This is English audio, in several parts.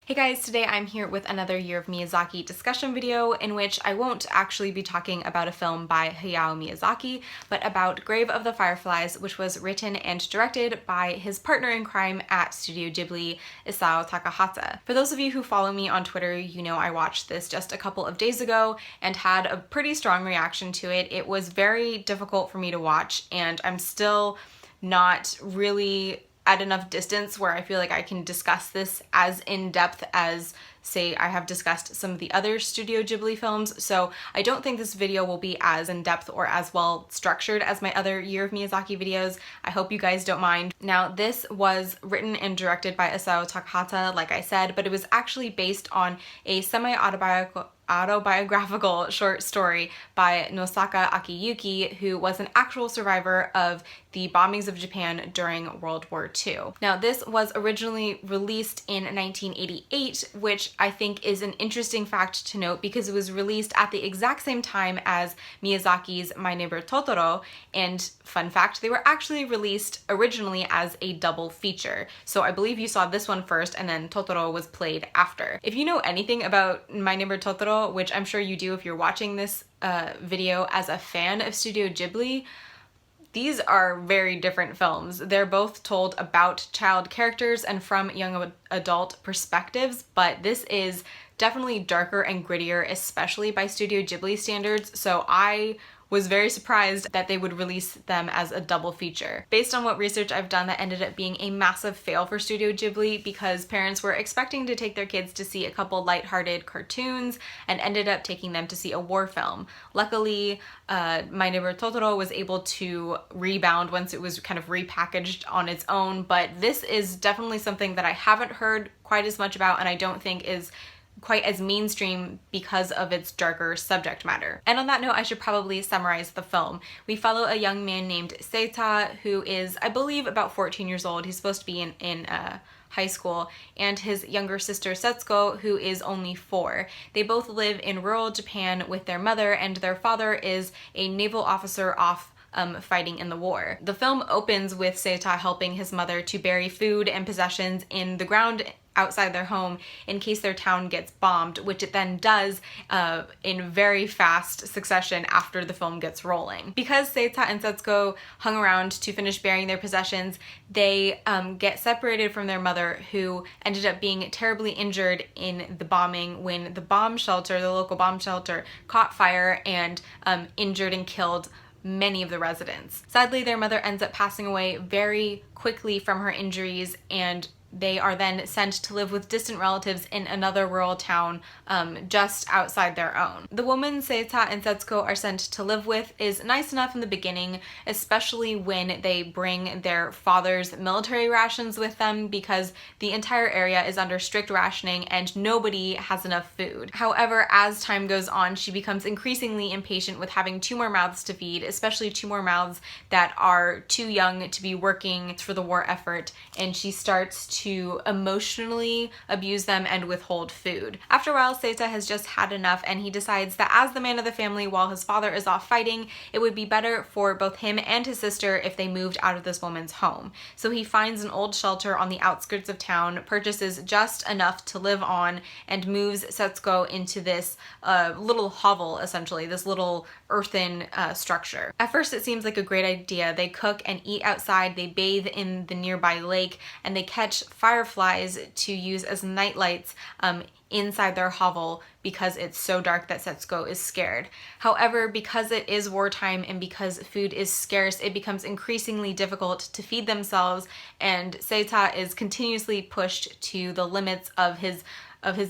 Hey guys, today I'm here with another Year of Miyazaki discussion video in which I won't actually be talking about a film by Hayao Miyazaki, but about Grave of the Fireflies, which was written and directed by his partner in crime at Studio Ghibli, Isao Takahata. For those of you who follow me on Twitter, you know I watched this just a couple of days ago and had a pretty strong reaction to it. It was very difficult for me to watch, and I'm still not really at enough distance where I feel like I can discuss this as in depth as, say, I have discussed some of the other Studio Ghibli films, so I don't think this video will be as in depth or as well structured as my other Year of Miyazaki videos. I hope you guys don't mind. Now, this was written and directed by Isao Takahata, like I said, but it was actually based on a semi-autobiographical short story by Nosaka Akiyuki, who was an actual survivor of the bombings of Japan during World War II. Now, this was originally released in 1988, which I think is an interesting fact to note because it was released at the exact same time as Miyazaki's My Neighbor Totoro, and fun fact, they were actually released originally as a double feature. So I believe you saw this one first and then Totoro was played after. If you know anything about My Neighbor Totoro, which I'm sure you do if you're watching this video as a fan of Studio Ghibli, these are very different films. They're both told about child characters and from young adult perspectives, but this is definitely darker and grittier, especially by Studio Ghibli standards, so I was very surprised that they would release them as a double feature. Based on what research I've done, that ended up being a massive fail for Studio Ghibli because parents were expecting to take their kids to see a couple lighthearted cartoons and ended up taking them to see a war film. Luckily, My Neighbor Totoro was able to rebound once it was kind of repackaged on its own, but this is definitely something that I haven't heard quite as much about and I don't think is quite as mainstream because of its darker subject matter. And on that note, I should probably summarize the film. We follow a young man named Seita who is, I believe, about 14 years old. He's supposed to be in high school, and his younger sister Setsuko, who is only 4. They both live in rural Japan with their mother, and their father is a naval officer off fighting in the war. The film opens with Seita helping his mother to bury food and possessions in the ground outside their home in case their town gets bombed, which it then does in very fast succession after the film gets rolling. Because Seita and Setsuko hung around to finish burying their possessions, they get separated from their mother, who ended up being terribly injured in the bombing when the bomb shelter, the local bomb shelter, caught fire and injured and killed many of the residents. Sadly, their mother ends up passing away very quickly from her injuries, and they are then sent to live with distant relatives in another rural town just outside their own. The woman Seita and Setsuko are sent to live with is nice enough in the beginning, especially when they bring their father's military rations with them because the entire area is under strict rationing and nobody has enough food. However, as time goes on, she becomes increasingly impatient with having 2 more mouths to feed, especially 2 more mouths that are too young to be working for the war effort, and she starts to emotionally abuse them and withhold food. After a while, Seita has just had enough and he decides that as the man of the family while his father is off fighting, it would be better for both him and his sister if they moved out of this woman's home. So he finds an old shelter on the outskirts of town, purchases just enough to live on, and moves Setsuko into this little hovel, essentially, this little earthen structure. At first it seems like a great idea. They cook and eat outside, they bathe in the nearby lake, and they catch fireflies to use as night lights inside their hovel because it's so dark that Setsuko is scared. However, because it is wartime and because food is scarce, it becomes increasingly difficult to feed themselves, and Seita is continuously pushed to the limits of his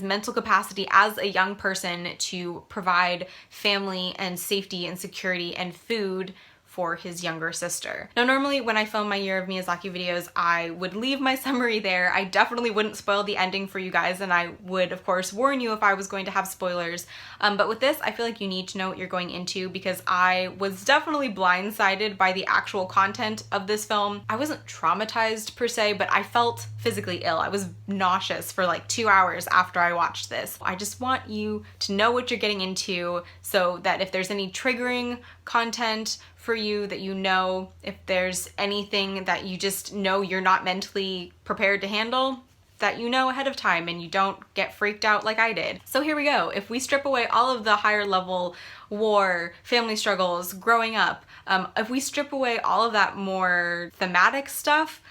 mental capacity as a young person to provide family and safety and security and food for his younger sister. Now, normally when I film my Year of Miyazaki videos, I would leave my summary there. I definitely wouldn't spoil the ending for you guys, and I would, of course, warn you if I was going to have spoilers. But with this, I feel like you need to know what you're going into because I was definitely blindsided by the actual content of this film. I wasn't traumatized per se, but I felt physically ill. I was nauseous for like 2 hours after I watched this. I just want you to know what you're getting into so that if there's any triggering content for you, that you know, if there's anything that you just know you're not mentally prepared to handle, that you know ahead of time and you don't get freaked out like I did. So here we go. If we strip away all of the higher level war, family struggles, growing up, if we strip away all of that more thematic stuff,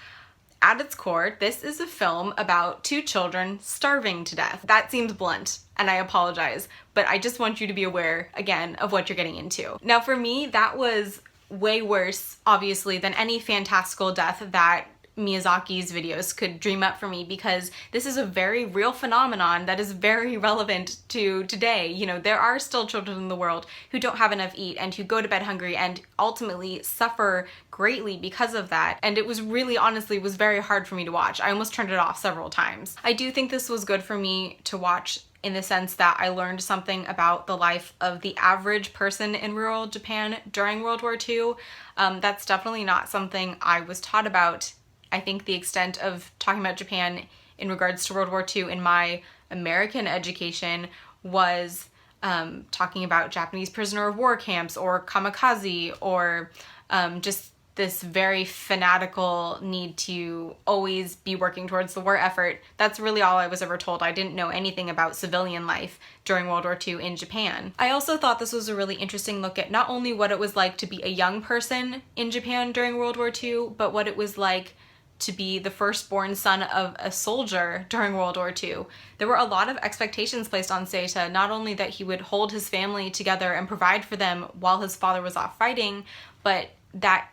at its core, this is a film about two children starving to death. That seems blunt, and I apologize, but I just want you to be aware, again, of what you're getting into. Now for me, that was way worse, obviously, than any fantastical death that Miyazaki's videos could dream up for me, because this is a very real phenomenon that is very relevant to today. You know, there are still children in the world who don't have enough to eat and who go to bed hungry and ultimately suffer greatly because of that. And it was really, honestly, was very hard for me to watch. I almost turned it off several times. I do think this was good for me to watch in the sense that I learned something about the life of the average person in rural Japan during World War II. That's definitely not something I was taught about. I think the extent of talking about Japan in regards to World War II in my American education was talking about Japanese prisoner of war camps or kamikaze, or just this very fanatical need to always be working towards the war effort. That's really all I was ever told. I didn't know anything about civilian life during World War II in Japan. I also thought this was a really interesting look at not only what it was like to be a young person in Japan during World War II, but what it was like to be the firstborn son of a soldier during World War II. There were a lot of expectations placed on Seita, not only that he would hold his family together and provide for them while his father was off fighting, but that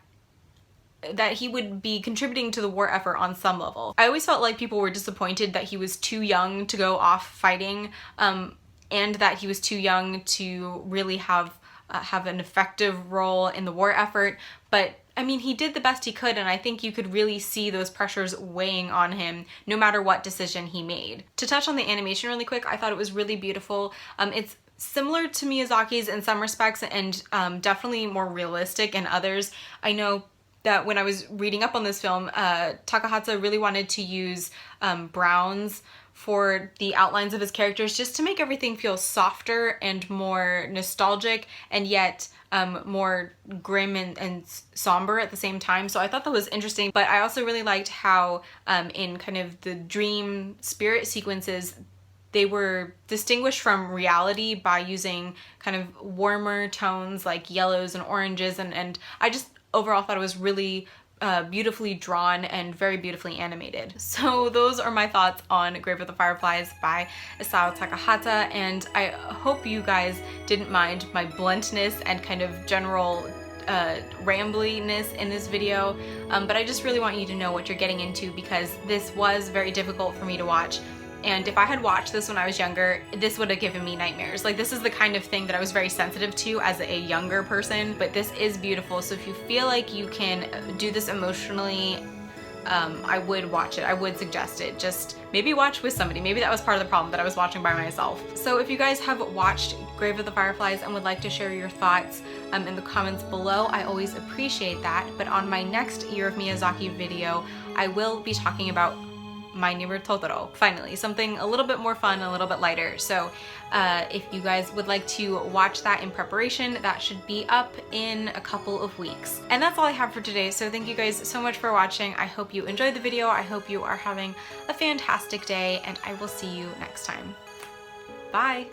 he would be contributing to the war effort on some level. I always felt like people were disappointed that he was too young to go off fighting, and that he was too young to really have an effective role in the war effort. But I mean, he did the best he could, and I think you could really see those pressures weighing on him no matter what decision he made. To touch on the animation really quick, I thought it was really beautiful. It's similar to Miyazaki's in some respects, and definitely more realistic in others. I know that when I was reading up on this film, Takahata really wanted to use browns for the outlines of his characters, just to make everything feel softer and more nostalgic, and yet more grim and somber at the same time. So I thought that was interesting, but I also really liked how in kind of the dream spirit sequences, they were distinguished from reality by using kind of warmer tones like yellows and oranges, and I just overall thought it was really beautifully drawn and very beautifully animated. So those are my thoughts on Grave of the Fireflies by Isao Takahata, and I hope you guys didn't mind my bluntness and kind of general rambliness in this video, but I just really want you to know what you're getting into, because this was very difficult for me to watch. And if I had watched this when I was younger, this would have given me nightmares. Like, this is the kind of thing that I was very sensitive to as a younger person, but this is beautiful. So if you feel like you can do this emotionally, I would watch it. I would suggest it. Just maybe watch with somebody. Maybe that was part of the problem, that I was watching by myself. So if you guys have watched Grave of the Fireflies and would like to share your thoughts in the comments below, I always appreciate that. But on my next Year of Miyazaki video, I will be talking about My Neighbor Totoro. Finally, something a little bit more fun, a little bit lighter. So if you guys would like to watch that in preparation, that should be up in a couple of weeks. And that's all I have for today. So thank you guys so much for watching. I hope you enjoyed the video. I hope you are having a fantastic day, and I will see you next time. Bye.